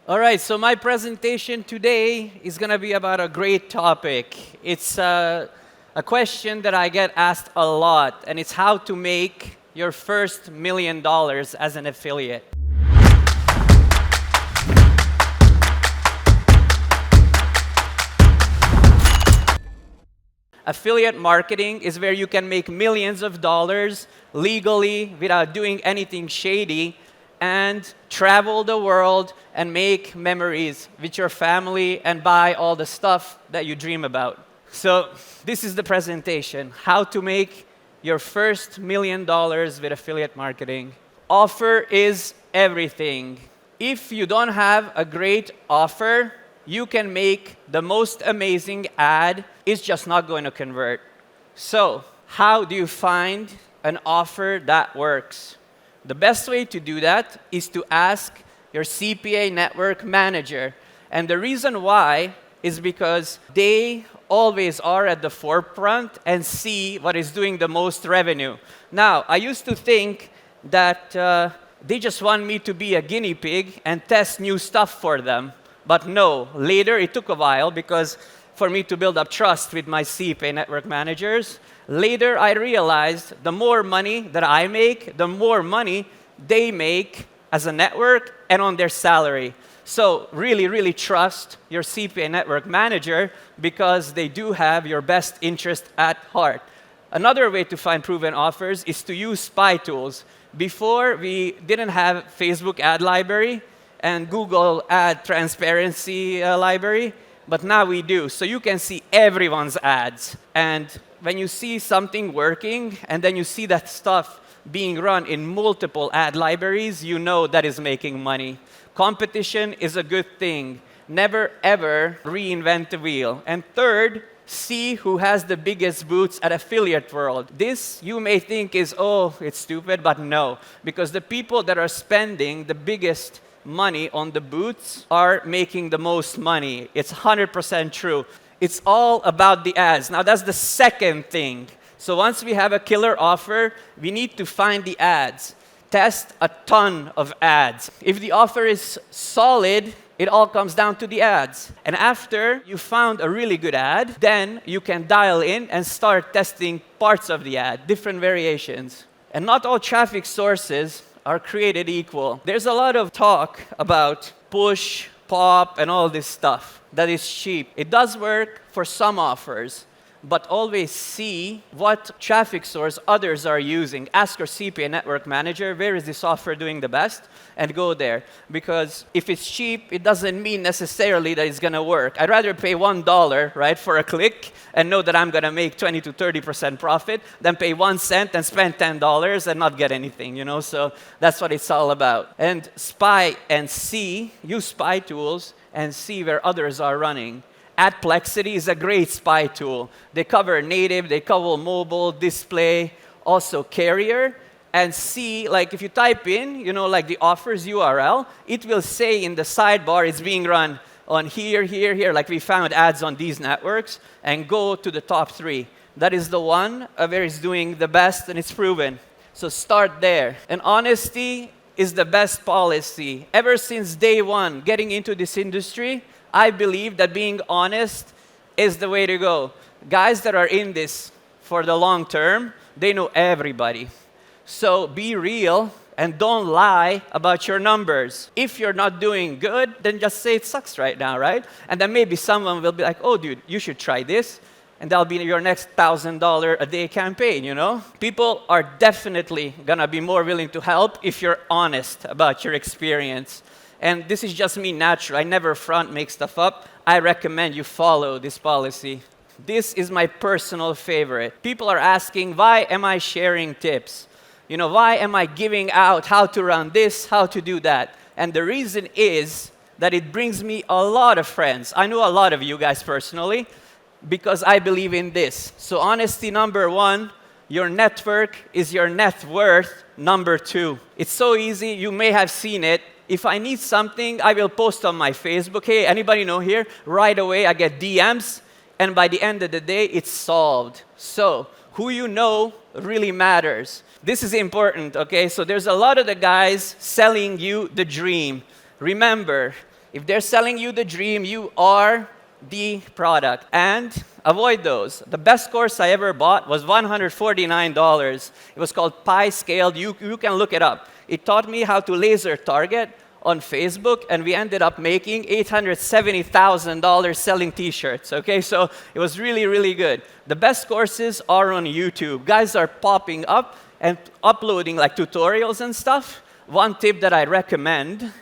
All right, so my presentation today is going to be about a great topic. It's a question that I get asked a lot, and it's how to make your first $1 million as an affiliate. Affiliate marketing is where you can make millions of dollars legally without doing anything shady and travel the world and make memories with your family and buy all the stuff that you dream about. So this is the presentation, how to make your first $1 million with affiliate marketing. Offer is everything. If you don't have a great offer, you can make the most amazing ad, it's just not going to convert. So how do you find an offer that works? The best way to do that is to ask your CPA network manager. And the reason why is because they always are at the forefront and see what is doing the most revenue. Now, I used to think that they just want me to be a guinea pig and test new stuff for them. But no, later it took a while because for me to build up trust with my CPA network managers. Later, I realized the more money that I make, the more money they make as a network and on their salary. So really trust your CPA network manager because they do have your best interest at heart. Another way to find proven offers is to use spy tools. Before, we didn't have Facebook ad library and Google ad transparency library. But now we do. So you can see everyone's ads. And when you see something working, and then you see that stuff being run in multiple ad libraries, you know that is making money. Competition is a good thing. Never, ever reinvent the wheel. And third, see who has the biggest boots at affiliate world. This, you may think is, oh, it's stupid, but no. Because the people that are spending the biggest money on the booths are making the most money. It's 100% true. It's all about the ads. Now that's the second thing. So once we have a killer offer, we need to find the ads. Test a ton of ads. If the offer is solid, it all comes down to the ads. And after you found a really good ad, then you can dial in and start testing parts of the ad, different variations. And not all traffic sources are created equal. There's a lot of talk about push, pop, and all this stuff that is cheap. It does work for some offers, but always see what traffic source others are using. Ask your CPA network manager, where is this offer doing the best? And go there. Because if it's cheap, it doesn't mean necessarily that it's going to work. I'd rather pay $1, right, for a click and know that I'm going to make 20 to 30% profit than pay 1 cent and spend $10 and not get anything, you know? So that's what it's all about. And spy and see, use spy tools and see where others are running. Adplexity is a great spy tool. They cover native, they cover mobile, display, also carrier. And see, like if you type in, you know, like the offers URL, it will say in the sidebar it's being run on here, like we found ads on these networks, and go to the top 3. That is the one where it's doing the best and it's proven. So start there. And honesty is the best policy. Ever since day one, getting into this industry, I believe that being honest is the way to go. Guys that are in this for the long term, they know everybody. So be real and don't lie about your numbers. If you're not doing good, then just say it sucks right now, right? And then maybe someone will be like, oh, dude, you should try this. And that'll be your next $1,000 a day campaign, you know? People are definitely gonna be more willing to help if you're honest about your experience. And this is just me natural. I never front make stuff up. I recommend you follow this policy. This is my personal favorite. People are asking, why am I sharing tips? You know, why am I giving out how to run this, how to do that? And the reason is that it brings me a lot of friends. I know a lot of you guys personally because I believe in this. So honesty number 1, your network is your net worth number 2. It's so easy, you may have seen it. If I need something, I will post on my Facebook, hey, anybody know here? Right away, I get DMs, and by the end of the day, it's solved. So who you know really matters. This is important, okay? So there's a lot of the guys selling you the dream. Remember, If they're selling you the dream, you are the product. And avoid those. The best course I ever bought was $149. It was called Pi Scaled. You can look it up. It taught me how to laser target on Facebook, and we ended up making $870,000 selling t-shirts, okay? So it was really, really good. The best courses are on YouTube. Guys are popping up and uploading like tutorials and stuff. One tip that I recommend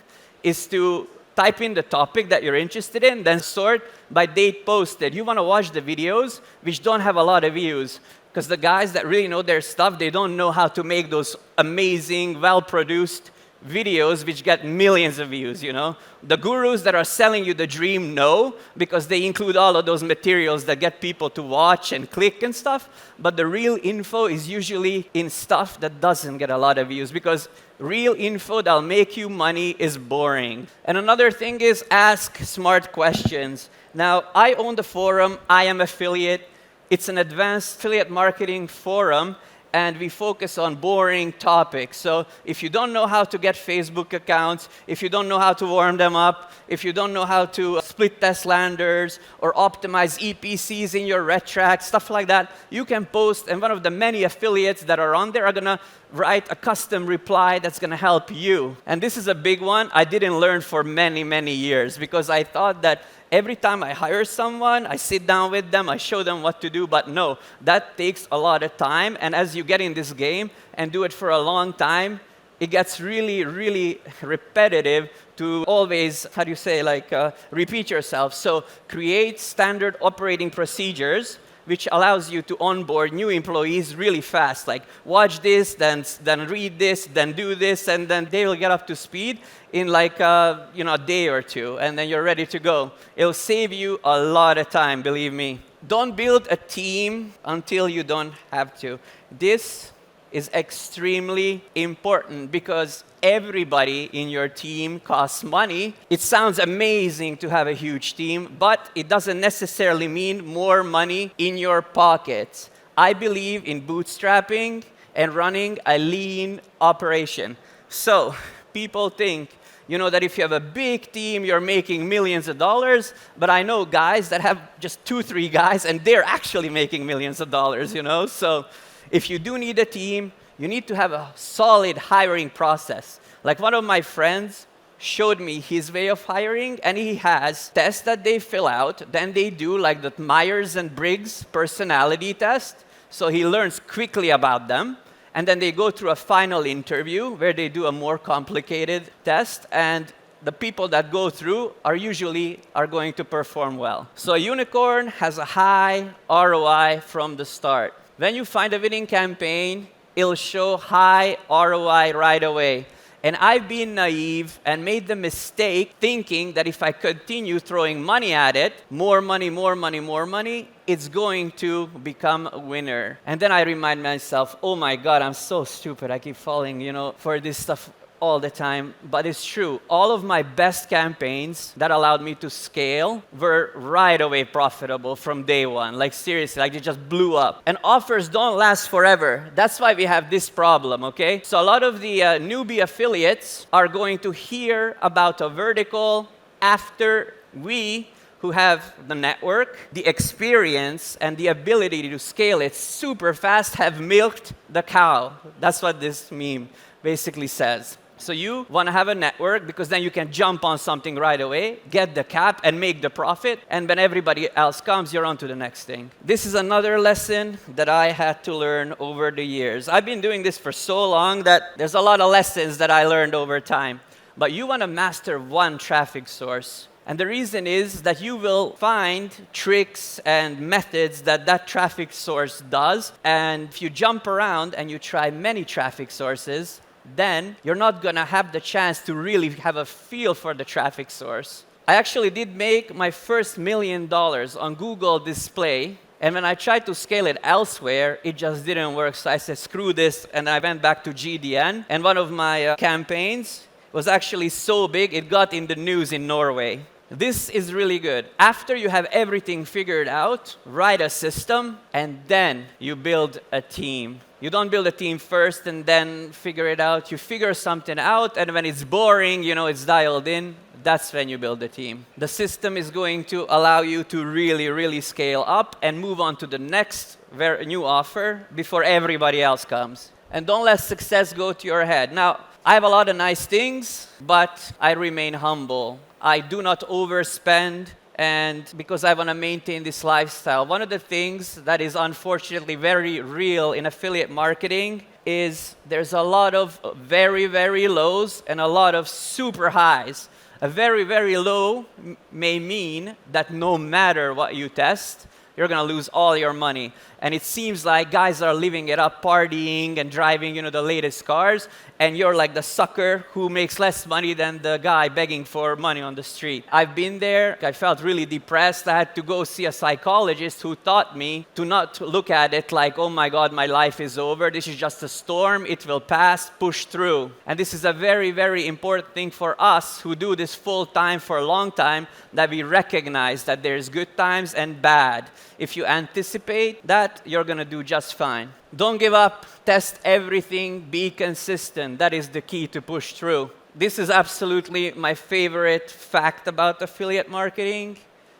is to type in the topic that you're interested in, then sort by date posted. You want to watch the videos which don't have a lot of views, because the guys that really know their stuff, they don't know how to make those amazing, well-produced videos which get millions of views, you know? The gurus that are selling you the dream know, because they include all of those materials that get people to watch and click and stuff, but the real info is usually in stuff that doesn't get a lot of views, because real info that'll make you money is boring. And another thing is ask smart questions. Now, I own the forum, I am affiliate. It's an advanced affiliate marketing forum, and we focus on boring topics. So if you don't know how to get Facebook accounts, if you don't know how to warm them up, if you don't know how to split test landers or optimize EPCs in your red track, stuff like that, you can post, and one of the many affiliates that are on there are gonna write a custom reply that's gonna help you. And this is a big one I didn't learn for many, many years, because I thought that every time I hire someone, I sit down with them, I show them what to do, but no, that takes a lot of time. And as you get in this game and do it for a long time, it gets really, really repetitive to always, how do you say, like repeat yourself. So create standard operating procedures which allows you to onboard new employees really fast. Like, watch this, then read this, then do this, and then they will get up to speed in like a day or two, and then you're ready to go. It'll save you a lot of time, believe me. Don't build a team until you don't have to. This is extremely important, because everybody in your team costs money. It sounds amazing to have a huge team, but it doesn't necessarily mean more money in your pockets. I believe in bootstrapping and running a lean operation. So people think, that if you have a big team, you're making millions of dollars, but I know guys that have just 2-3 guys, and they're actually making millions of dollars, So if you do need a team, you need to have a solid hiring process. Like, one of my friends showed me his way of hiring, and he has tests that they fill out. Then they do like the Myers and Briggs personality test, so he learns quickly about them. And then they go through a final interview where they do a more complicated test, and the people that go through are usually going to perform well. So a unicorn has a high ROI from the start. When you find a winning campaign, it'll show high ROI right away. And I've been naive and made the mistake thinking that if I continue throwing money at it, more money, more money, more money, it's going to become a winner. And then I remind myself, oh my God, I'm so stupid. I keep falling, for this stuff all the time. But it's true. All of my best campaigns that allowed me to scale were right away profitable from day one. Like, seriously, like, they just blew up. And offers don't last forever. That's why we have this problem, okay? So a lot of the newbie affiliates are going to hear about a vertical after we, who have the network, the experience, and the ability to scale it super fast, have milked the cow. That's what this meme basically says. So you want to have a network, because then you can jump on something right away, get the cap, and make the profit. And when everybody else comes, you're on to the next thing. This is another lesson that I had to learn over the years. I've been doing this for so long that there's a lot of lessons that I learned over time. But you want to master one traffic source. And the reason is that you will find tricks and methods that traffic source does. And if you jump around and you try many traffic sources, then you're not going to have the chance to really have a feel for the traffic source. I actually did make my first $1 million on Google Display, and when I tried to scale it elsewhere, it just didn't work. So I said, screw this, and I went back to GDN. And one of my campaigns was actually so big, it got in the news in Norway. This is really good. After you have everything figured out, write a system, and then you build a team. You don't build a team first and then figure it out. You figure something out, and when it's boring, it's dialed in, that's when you build a team. The system is going to allow you to really, really scale up and move on to the next new offer before everybody else comes. And don't let success go to your head. Now, I have a lot of nice things, but I remain humble. I do not overspend, and because I want to maintain this lifestyle. One of the things that is unfortunately very real in affiliate marketing is there's a lot of very, very lows and a lot of super highs. A very, very low may mean that no matter what you test, you're going to lose all your money. And it seems like guys are living it up, partying and driving, the latest cars, and you're like the sucker who makes less money than the guy begging for money on the street. I've been there. I felt really depressed. I had to go see a psychologist who taught me to not look at it like, oh my God, my life is over. This is just a storm. It will pass. Push through. And this is a very, very important thing for us who do this full time for a long time, that we recognize that there's good times and bad. If you anticipate that, you're going to do just fine. Don't give up. Test everything. Be consistent. That is the key to push through. This is absolutely my favorite fact about affiliate marketing.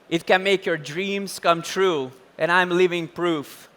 It can make your dreams come true, and I'm living proof.